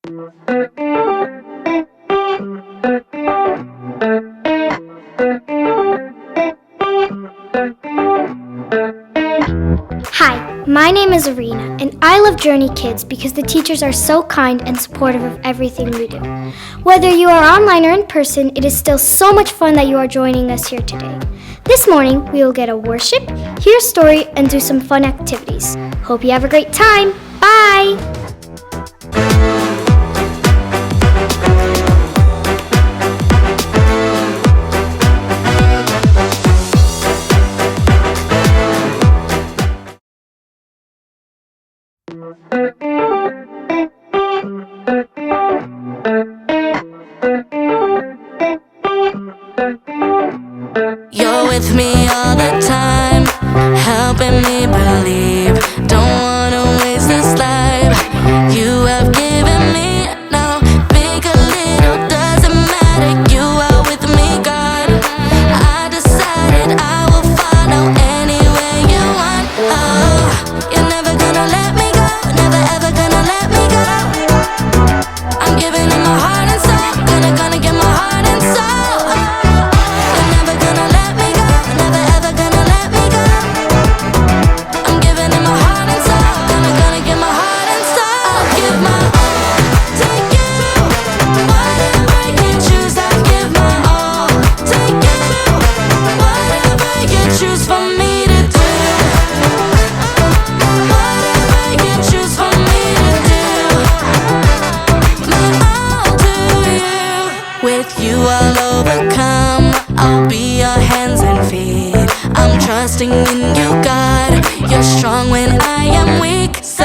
Hi, my name is Arena, and I love Journey Kids because the teachers are so kind and supportive of everything we do. Whether you are online or in person, it is still so much fun that you are joining us here today. This morning, we will get a worship, hear a story, and do some fun activities. Hope you have a great time. Bye! You're with me all the time, helping me believe. Don't wanna waste this life you have given me. No, big or little, doesn't matter. You are with me, God. I decided I will follow anywhere you want. Oh, you're never gonna let me go, never ever gonna let me go. I'm giving it my heart and soul, gonna give my heart and soul. You're never gonna let me go, never ever gonna let me go. I'm giving it my heart and soul, gonna give my heart and soul. I'll give my all to you, whatever you choose. I'll give my all to you, whatever you choose for me to do. Whatever you choose for me to do, my all to you. With you I'll overcome, I'll be your hands and feet. I'm trusting in you, God. You're strong when I am weak. So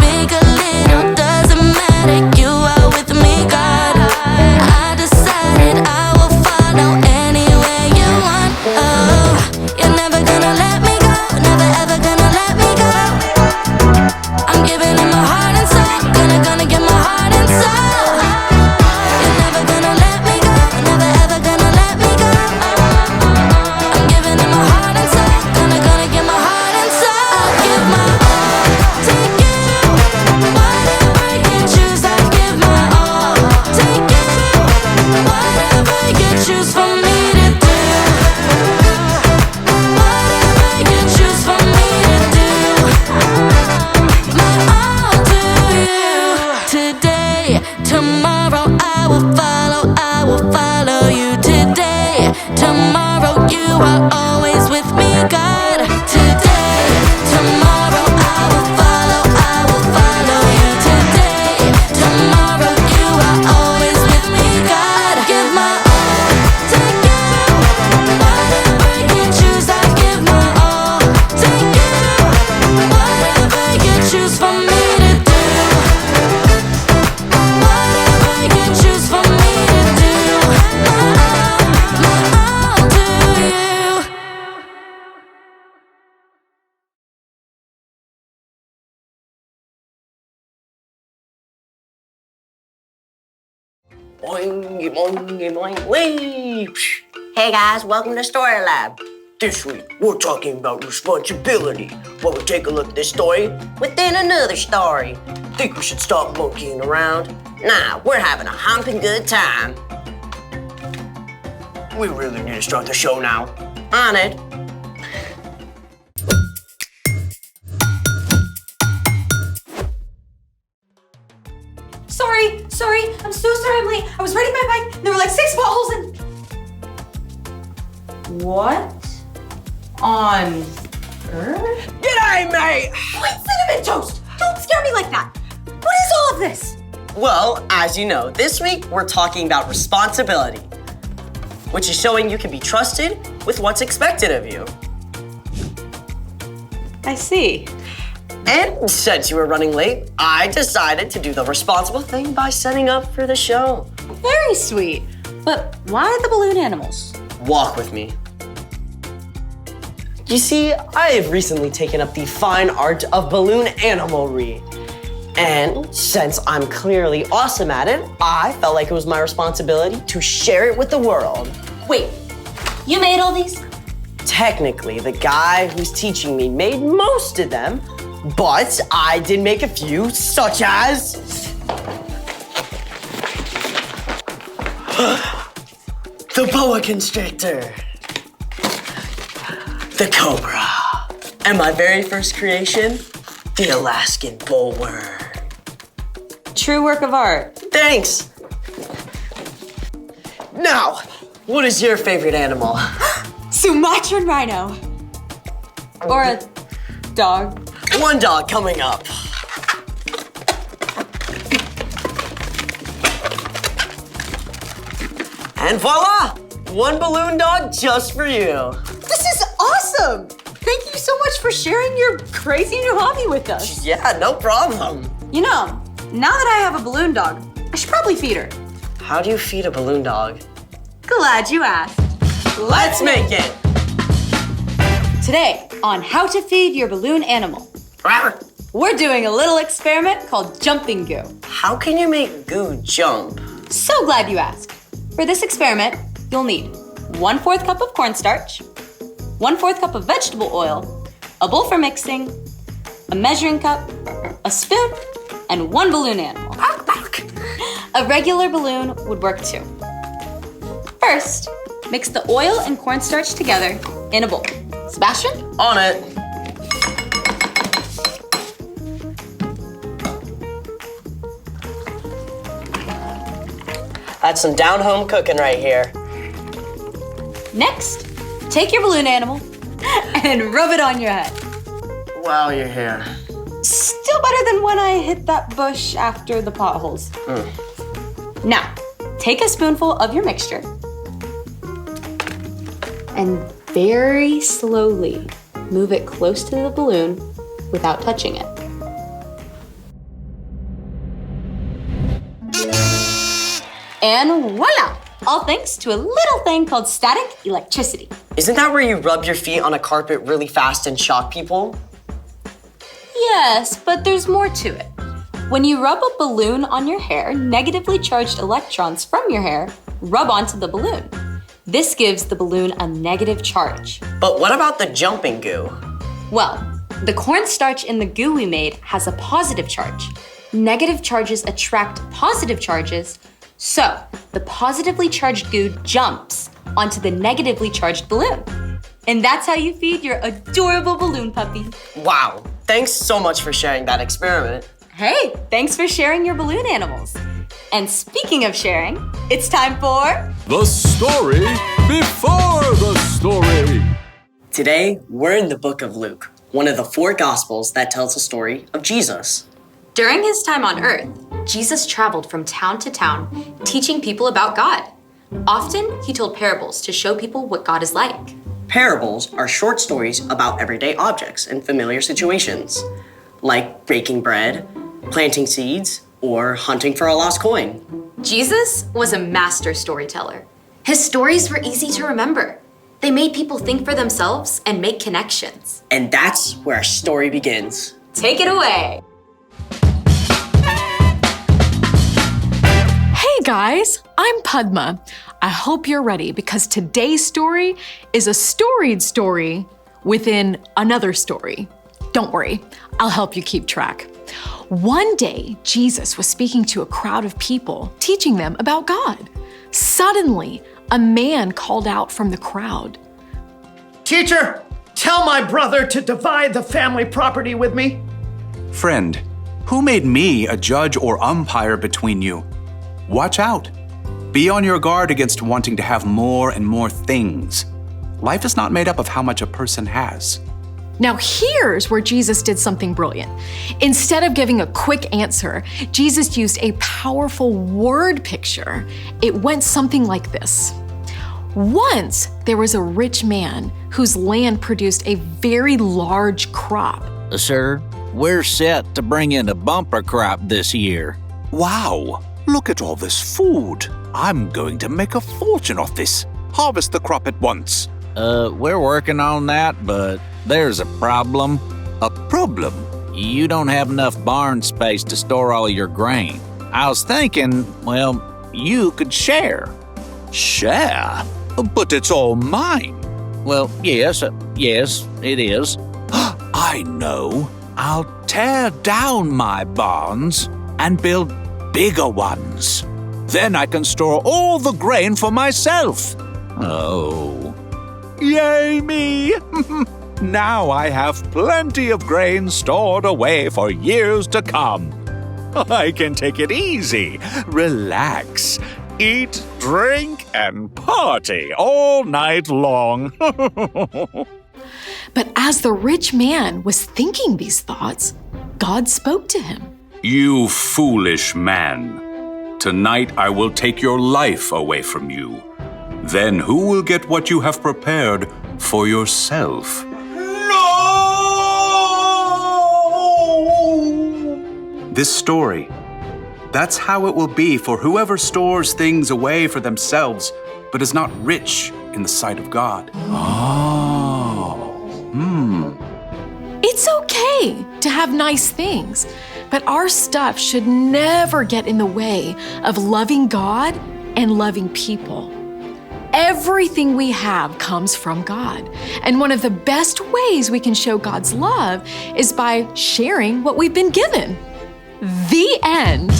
big or little, doesn't matter. You are with me, God. I decided I will follow anywhere you want. Oh, you're never gonna let me go, never ever gonna let me go. I'm giving it my heart and soul, gonna give my heart and soul. You're never gonna let me go, never ever gonna let me go. I'm giving it my heart and soul, gonna give my heart and soul. I'll give my all to you, whatever you choose. I'll give my all to you, whatever you choose for me to do. Whatever you choose for me to do, my all to you. Today, tomorrow, I will follow you. Today, tomorrow, you are always with me, God. Today, tomorrow, I will follow you. Today, tomorrow, you are always with me, God. Give my all to you, whatever you choose. I give my all to you, whatever you choose for me to do. Whatever you choose for me to do, my all to you. Boing, boing, boing, wee! Hey guys, welcome to Story Lab. This week, we're talking about responsibility. While we take a look at this story within another story. Think we should stop monkeying around? Nah, we're having a humping good time. We really need to start the show now. On it. Sorry, I'm so sorry I'm late. I was riding my bike and there were like 6 potholes and... What on earth? G'day, mate! Wait, Cinnamon Toast! Don't scare me like that! What is all of this? Well, as you know, this week we're talking about responsibility, which is showing you can be trusted with what's expected of you. I see. And since you were running late, I decided to do the responsible thing by setting up for the show. Very sweet. But why the balloon animals? Walk with me. You see, I have recently taken up the fine art of balloon animalry. And since I'm clearly awesome at it, I felt like it was my responsibility to share it with the world. Wait, you made all these? Technically, the guy who's teaching me made most of them, but I did make a few, such as The boa constrictor. The cobra. And my very first creation, the Alaskan bullworm. True work of art. Thanks. Now, what is your favorite animal? Sumatran rhino. Or a dog. One dog coming up. And voila! One balloon dog just for you. This is awesome! Thank you so much for sharing your crazy new hobby with us. Yeah, no problem. You know, now that I have a balloon dog, I should probably feed her. How do you feed a balloon dog? Glad you asked. Let's make it. Today, on how to feed your balloon animal, we're doing a little experiment called jumping goo. How can you make goo jump? So glad you asked. For this experiment, you'll need 1/4 cup of cornstarch, 1/4 cup of vegetable oil, a bowl for mixing, a measuring cup, a spoon, and 1 balloon animal. A regular balloon would work too. First, mix the oil and cornstarch together in a bowl. Sebastian? On it. That's some down-home cooking right here. Next, take your balloon animal and rub it on your head. Wow, your hair. Still better than when I hit that bush after the potholes. Now, take a spoonful of your mixture and very slowly move it close to the balloon without touching it. And voila! All thanks to a little thing called static electricity. Isn't that where you rub your feet on a carpet really fast and shock people? Yes, but there's more to it. When you rub a balloon on your hair, negatively charged electrons from your hair rub onto the balloon. This gives the balloon a negative charge. But what about the jumping goo? Well, the cornstarch in the goo we made has a positive charge. Negative charges attract positive charges, so the positively charged goo jumps onto the negatively charged balloon. And that's how you feed your adorable balloon puppy. Wow, thanks so much for sharing that experiment. Hey, thanks for sharing your balloon animals. And speaking of sharing, it's time for The story before the story. Today, we're in the book of Luke, one of the 4 gospels that tells the story of Jesus. During his time on earth, Jesus traveled from town to town, teaching people about God. Often, he told parables to show people what God is like. Parables are short stories about everyday objects and familiar situations, like breaking bread, planting seeds, or hunting for a lost coin. Jesus was a master storyteller. His stories were easy to remember. They made people think for themselves and make connections. And that's where our story begins. Take it away. Hey guys, I'm Padma. I hope you're ready because today's story is a storied story within another story. Don't worry, I'll help you keep track. One day, Jesus was speaking to a crowd of people, teaching them about God. Suddenly, a man called out from the crowd. Teacher, tell my brother to divide the family property with me. Friend, who made me a judge or umpire between you? Watch out. Be on your guard against wanting to have more and more things. Life is not made up of how much a person has. Now here's where Jesus did something brilliant. Instead of giving a quick answer, Jesus used a powerful word picture. It went something like this. Once there was a rich man whose land produced a very large crop. Sir, we're set to bring in a bumper crop this year. Wow, look at all this food. I'm going to make a fortune off this. Harvest the crop at once. We're working on that, but there's a problem. A problem? You don't have enough barn space to store all your grain. I was thinking, well, you could share. Share? But it's all mine. Well, yes, it is. I know. I'll tear down my barns and build bigger ones. Then I can store all the grain for myself. Oh. Yay me! Now I have plenty of grain stored away for years to come. I can take it easy, relax, eat, drink, and party all night long. But as the rich man was thinking these thoughts, God spoke to him. You foolish man. Tonight I will take your life away from you. Then who will get what you have prepared for yourself? This story, that's how it will be for whoever stores things away for themselves, but is not rich in the sight of God. It's okay to have nice things, but our stuff should never get in the way of loving God and loving people. Everything we have comes from God, and one of the best ways we can show God's love is by sharing what we've been given. The end.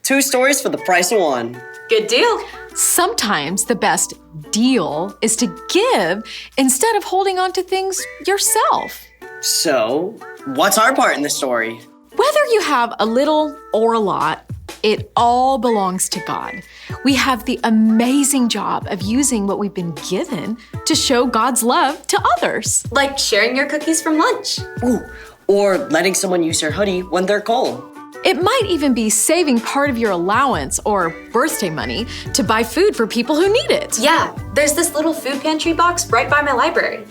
2 stories for the price of 1. Good deal. Sometimes the best deal is to give instead of holding on to things yourself. So, what's our part in the story? Whether you have a little or a lot, it all belongs to God. We have the amazing job of using what we've been given to show God's love to others. Like sharing your cookies from lunch. Ooh, or letting someone use your hoodie when they're cold. It might even be saving part of your allowance or birthday money to buy food for people who need it. Yeah, there's this little food pantry box right by my library.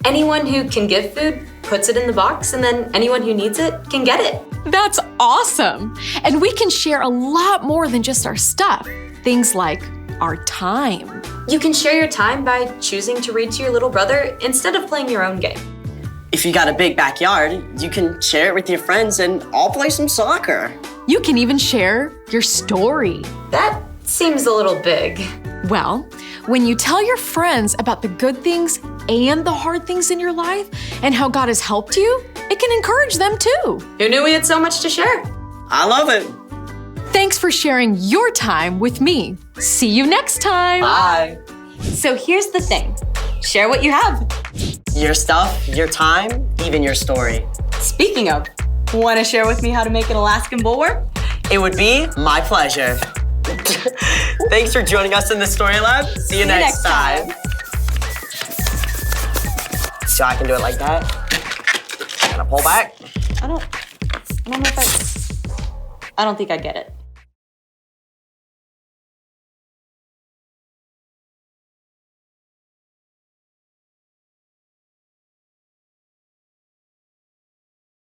Anyone who can give food puts it in the box, and then anyone who needs it can get it. That's awesome! And we can share a lot more than just our stuff. Things like our time. You can share your time by choosing to read to your little brother instead of playing your own game. If you got a big backyard, you can share it with your friends and all play some soccer. You can even share your story. That seems a little big. Well, when you tell your friends about the good things and the hard things in your life and how God has helped you, it can encourage them too. Who knew we had so much to share? I love it. Thanks for sharing your time with me. See you next time. Bye. So here's the thing. Share what you have. Your stuff, your time, even your story. Speaking of, want to share with me how to make an Alaskan bullworm? It would be my pleasure. Thanks for joining us in the Story Lab. See you next time. So I can do it like that. And I pull back. I don't know if I don't think I get it.